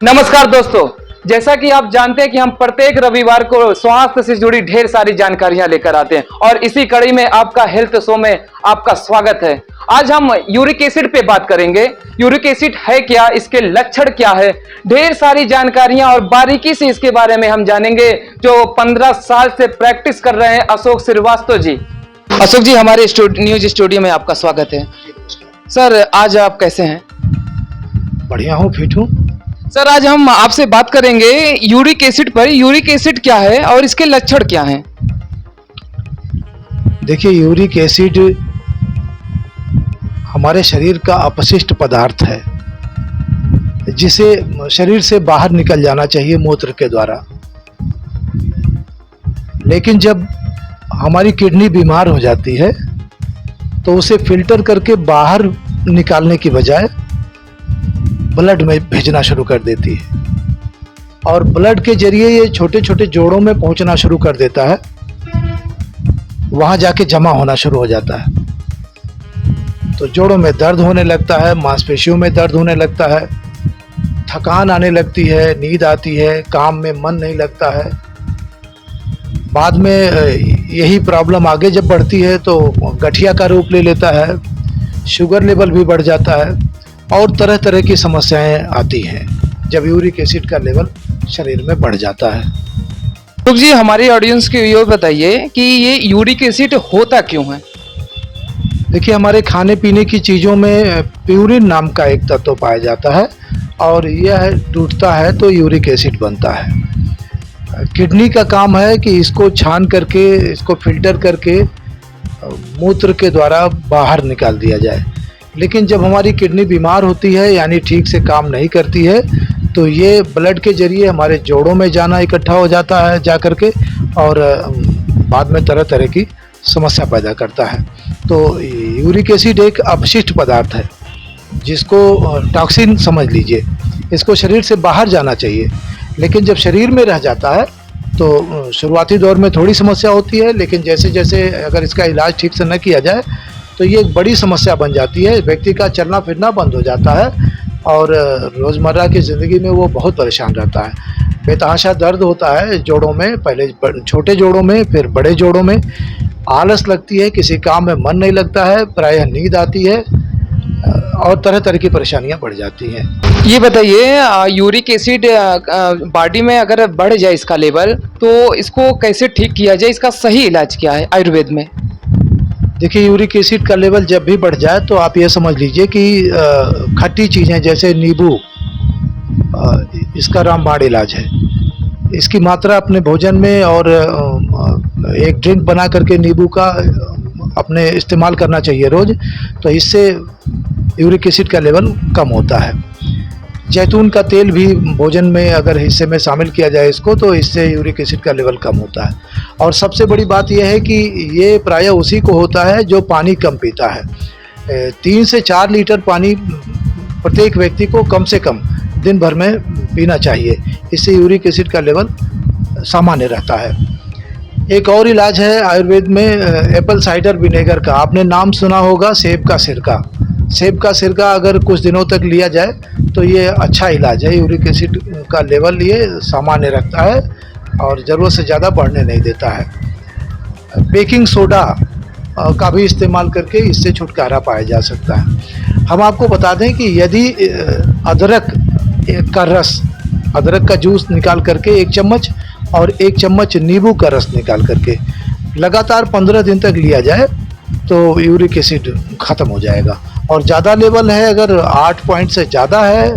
नमस्कार दोस्तों, जैसा कि आप जानते हैं कि हम प्रत्येक रविवार को स्वास्थ्य से जुड़ी ढेर सारी जानकारियां लेकर आते हैं और इसी कड़ी में आपका हेल्थ शो में आपका स्वागत है। आज हम यूरिक एसिड पे बात करेंगे। यूरिक एसिड है क्या, इसके लक्षण क्या है, ढेर सारी जानकारियां और बारीकी से इसके बारे में हम जानेंगे जो 15 साल से प्रैक्टिस कर रहे हैं अशोक श्रीवास्तव जी। अशोक जी, हमारे न्यूज स्टूडियो में आपका स्वागत है। सर, आज आप कैसे हैं? बढ़िया हूँ, फिट हूँ। सर, आज हम आपसे बात करेंगे यूरिक एसिड पर। यूरिक एसिड क्या है और इसके लक्षण क्या हैं? देखिए, यूरिक एसिड हमारे शरीर का अपशिष्ट पदार्थ है जिसे शरीर से बाहर निकल जाना चाहिए मूत्र के द्वारा। लेकिन जब हमारी किडनी बीमार हो जाती है तो उसे फिल्टर करके बाहर निकालने की बजाय ब्लड में भेजना शुरू कर देती है और ब्लड के जरिए ये छोटे छोटे जोड़ों में पहुंचना शुरू कर देता है। वहां जाके जमा होना शुरू हो जाता है तो जोड़ों में दर्द होने लगता है, मांसपेशियों में दर्द होने लगता है, थकान आने लगती है, नींद आती है, काम में मन नहीं लगता है। बाद में यही प्रॉब्लम आगे जब बढ़ती है तो गठिया का रूप ले लेता है, शुगर लेवल भी बढ़ जाता है और तरह तरह की समस्याएं आती हैं जब यूरिक एसिड का लेवल शरीर में बढ़ जाता है। तो जी, हमारी ऑडियंस को ये बताइए कि ये यूरिक एसिड होता क्यों है? देखिए, हमारे खाने पीने की चीज़ों में प्यूरिन नाम का एक तत्व पाया जाता है और यह टूटता है तो यूरिक एसिड बनता है। किडनी का काम है कि इसको छान करके, इसको फिल्टर करके मूत्र के द्वारा बाहर निकाल दिया जाए। लेकिन जब हमारी किडनी बीमार होती है यानी ठीक से काम नहीं करती है तो ये ब्लड के जरिए हमारे जोड़ों में जाना इकट्ठा हो जाता है जा करके और बाद में तरह तरह की समस्या पैदा करता है। तो यूरिक एसिड एक अपशिष्ट पदार्थ है जिसको टॉक्सिन समझ लीजिए। इसको शरीर से बाहर जाना चाहिए, लेकिन जब शरीर में रह जाता है तो शुरुआती दौर में थोड़ी समस्या होती है, लेकिन जैसे जैसे अगर इसका इलाज ठीक से न किया जाए तो ये एक बड़ी समस्या बन जाती है। व्यक्ति का चलना फिरना बंद हो जाता है और रोज़मर्रा की ज़िंदगी में वो बहुत परेशान रहता है। बेतहाशा दर्द होता है जोड़ों में, पहले छोटे जोड़ों में, फिर बड़े जोड़ों में। आलस लगती है, किसी काम में मन नहीं लगता है, प्रायः नींद आती है और तरह तरह की परेशानियां बढ़ जाती हैं। ये बताइए, यूरिक एसिड बॉडी में अगर बढ़ जाए इसका लेवल तो इसको कैसे ठीक किया जाए? इसका सही इलाज क्या है आयुर्वेद में? देखिए, यूरिक एसिड का लेवल जब भी बढ़ जाए तो आप ये समझ लीजिए कि खट्टी चीज़ें जैसे नींबू, इसका रामबाण इलाज है। इसकी मात्रा अपने भोजन में और एक ड्रिंक बना करके नींबू का अपने इस्तेमाल करना चाहिए रोज़, तो इससे यूरिक एसिड का लेवल कम होता है। जैतून का तेल भी भोजन में अगर हिस्से में शामिल किया जाए इसको, तो इससे यूरिक एसिड का लेवल कम होता है। और सबसे बड़ी बात यह है कि ये प्रायः उसी को होता है जो पानी कम पीता है। 3 से 4 लीटर पानी प्रत्येक व्यक्ति को कम से कम दिन भर में पीना चाहिए। इससे यूरिक एसिड का लेवल सामान्य रहता है। एक और इलाज है आयुर्वेद में एप्पल साइडर विनेगर का। आपने नाम सुना होगा, सेब का सिरका। सेब का सिरका अगर कुछ दिनों तक लिया जाए तो ये अच्छा इलाज है। यूरिक एसिड का लेवल ये सामान्य रखता है और ज़रूरत से ज़्यादा बढ़ने नहीं देता है। बेकिंग सोडा का भी इस्तेमाल करके इससे छुटकारा पाया जा सकता है। हम आपको बता दें कि यदि अदरक का रस, अदरक का जूस निकाल करके 1 चम्मच और 1 चम्मच नींबू का रस निकाल करके लगातार 15 दिन तक लिया जाए तो यूरिक एसिड ख़त्म हो जाएगा। और ज़्यादा लेवल है, अगर 8 पॉइंट से ज़्यादा है,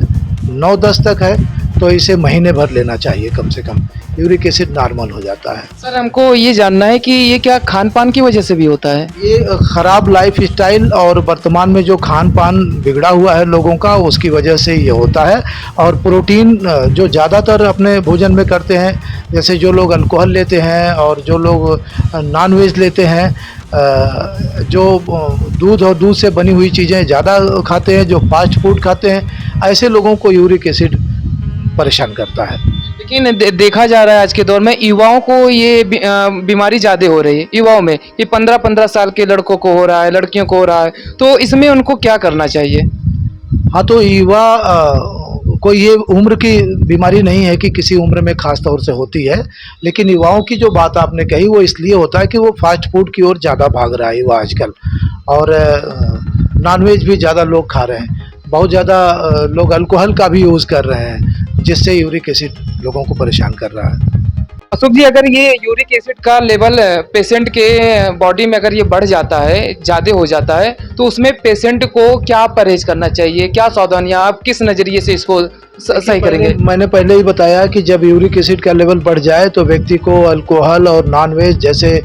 9-10 तक है, तो इसे महीने भर लेना चाहिए कम से कम। यूरिक एसिड नॉर्मल हो जाता है। सर, हमको ये जानना है कि ये क्या खान पान की वजह से भी होता है? ये ख़राब लाइफ स्टाइल और वर्तमान में जो खान पान बिगड़ा हुआ है लोगों का, उसकी वजह से ये होता है। और प्रोटीन जो ज़्यादातर अपने भोजन में करते हैं, जैसे जो लोग अल्कोहल लेते हैं और जो लोग नॉन वेज लेते हैं, जो दूध और दूध से बनी हुई चीज़ें ज़्यादा खाते हैं, जो फास्ट फूड खाते हैं, ऐसे लोगों को यूरिक एसिड परेशान करता है। लेकिन देखा जा रहा है आज के दौर में युवाओं को ये बीमारी ज़्यादा हो रही है। युवाओं में ये 15-15 साल के लड़कों को हो रहा है, लड़कियों को हो रहा है, तो इसमें उनको क्या करना चाहिए? हाँ, तो युवा कोई ये उम्र की बीमारी नहीं है कि किसी उम्र में खास तौर से होती है, लेकिन युवाओं की जो बात आपने कही वो इसलिए होता है कि वो फास्ट फूड की ओर ज़्यादा भाग रहा है युवा आजकल, और नॉनवेज भी ज़्यादा लोग खा रहे हैं, बहुत ज़्यादा लोग अल्कोहल का भी यूज़ कर रहे हैं, जिससे यूरिक एसिड लोगों को परेशान कर रहा है। अशोक जी, अगर ये यूरिक एसिड का लेवल पेशेंट के बॉडी में अगर ये बढ़ जाता है, ज़्यादा हो जाता है, तो उसमें पेशेंट को क्या परहेज करना चाहिए, क्या सावधानियां, आप किस नज़रिए से इसको सही करेंगे? मैंने पहले ही बताया कि जब यूरिक एसिड का लेवल बढ़ जाए तो व्यक्ति को अल्कोहल और नॉनवेज जैसे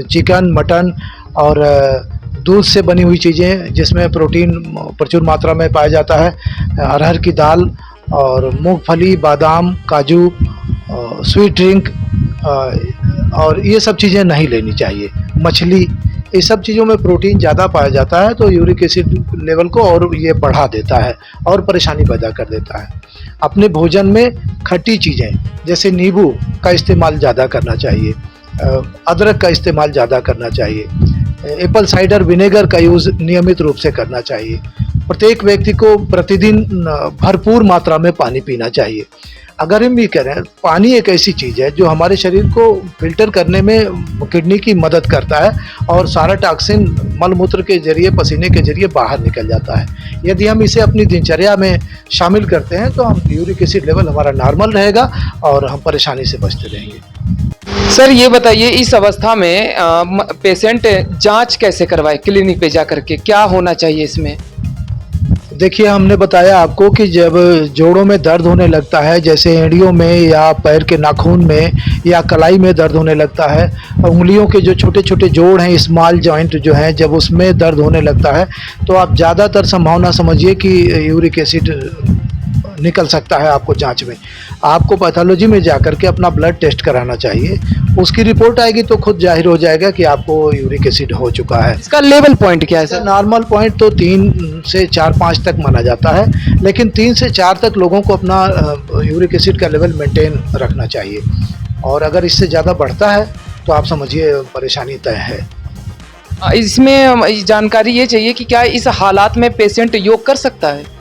चिकन, मटन और दूध से बनी हुई चीज़ें जिसमें प्रोटीन प्रचुर मात्रा में पाया जाता है, अरहर की दाल और मूंगफली, बादाम, काजू, स्वीट ड्रिंक और ये सब चीज़ें नहीं लेनी चाहिए। मछली, इस सब चीज़ों में प्रोटीन ज़्यादा पाया जाता है, तो यूरिक एसिड लेवल को और ये बढ़ा देता है और परेशानी पैदा कर देता है। अपने भोजन में खट्टी चीज़ें जैसे नींबू का इस्तेमाल ज़्यादा करना चाहिए, अदरक का इस्तेमाल ज़्यादा करना चाहिए, एप्पल साइडर विनेगर का यूज़ नियमित रूप से करना चाहिए। प्रत्येक व्यक्ति को प्रतिदिन भरपूर मात्रा में पानी पीना चाहिए। अगर हम भी करें, पानी एक ऐसी चीज़ है जो हमारे शरीर को फिल्टर करने में किडनी की मदद करता है और सारा टॉक्सिन मलमूत्र के जरिए, पसीने के जरिए बाहर निकल जाता है। यदि हम इसे अपनी दिनचर्या में शामिल करते हैं तो हम यूरिक एसिड लेवल हमारा नॉर्मल रहेगा और हम परेशानी से बचते रहेंगे। सर ये बताइए, इस अवस्था में पेशेंट जांच कैसे करवाए क्लिनिक पे जा करके, क्या होना चाहिए इसमें? देखिए, हमने बताया आपको कि जब जोड़ों में दर्द होने लगता है, जैसे एड़ियों में या पैर के नाखून में या कलाई में दर्द होने लगता है, उंगलियों के जो छोटे छोटे जोड़ हैं, स्मॉल जॉइंट जो हैं, जब उसमें दर्द होने लगता है तो आप ज़्यादातर संभावना समझिए कि यूरिक एसिड निकल सकता है आपको जांच में। आपको पैथोलॉजी में जाकर के अपना ब्लड टेस्ट कराना चाहिए, उसकी रिपोर्ट आएगी तो खुद जाहिर हो जाएगा कि आपको यूरिक एसिड हो चुका है। इसका लेवल पॉइंट क्या है सर? नॉर्मल पॉइंट तो 3 से 4-5 तक माना जाता है, लेकिन 3 से 4 तक लोगों को अपना यूरिक एसिड का लेवल मेंटेन रखना चाहिए, और अगर इससे ज़्यादा बढ़ता है तो आप समझिए परेशानी तय है। इसमें जानकारी ये चाहिए कि क्या इस हालात में पेशेंट योग कर सकता है?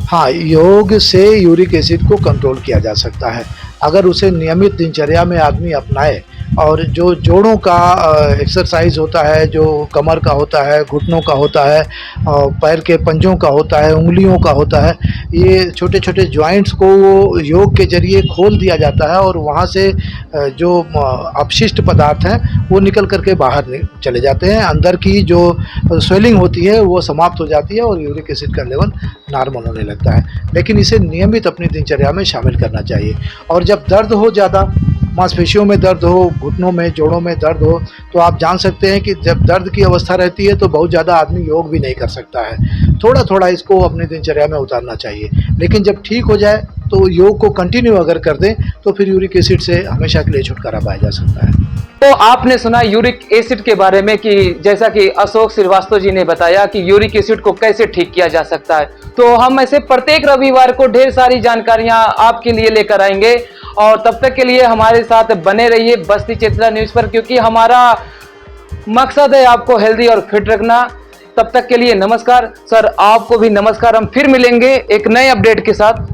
हाँ, योग से यूरिक एसिड को कंट्रोल किया जा सकता है अगर उसे नियमित दिनचर्या में आदमी अपनाए, और जो जोड़ों का एक्सरसाइज होता है, जो कमर का होता है, घुटनों का होता है, पैर के पंजों का होता है, उंगलियों का होता है, ये छोटे छोटे जॉइंट्स को वो योग के जरिए खोल दिया जाता है और वहाँ से जो अपशिष्ट पदार्थ हैं वो निकल करके बाहर चले जाते हैं। अंदर की जो स्वेलिंग होती है वो समाप्त हो जाती है और यूरिक एसिड का लेवल नॉर्मल होने लगता है। लेकिन इसे नियमित अपनी दिनचर्या में शामिल करना चाहिए। और जब दर्द हो ज़्यादा, मांसपेशियों में दर्द हो, घुटनों में, जोड़ों में दर्द हो, तो आप जान सकते हैं कि जब दर्द की अवस्था रहती है तो बहुत ज़्यादा आदमी योग भी नहीं कर सकता है। थोड़ा थोड़ा इसको अपनी दिनचर्या में उतारना चाहिए, लेकिन जब ठीक हो जाए तो योग को कंटिन्यू अगर कर दें तो फिर यूरिक एसिड से हमेशा के लिए छुटकारा पाया जा सकता है। तो आपने सुना यूरिक एसिड के बारे में कि जैसा कि अशोक श्रीवास्तव जी ने बताया कि यूरिक एसिड को कैसे ठीक किया जा सकता है। तो हम ऐसे प्रत्येक रविवार को ढेर सारी जानकारियां आपके लिए लेकर आएंगे, और तब तक के लिए हमारे साथ बने रहिए बस्ती चेतना न्यूज पर, क्योंकि हमारा मकसद है आपको हेल्दी और फिट रखना। तब तक के लिए नमस्कार सर, आपको भी नमस्कार। हम फिर मिलेंगे एक नए अपडेट के साथ।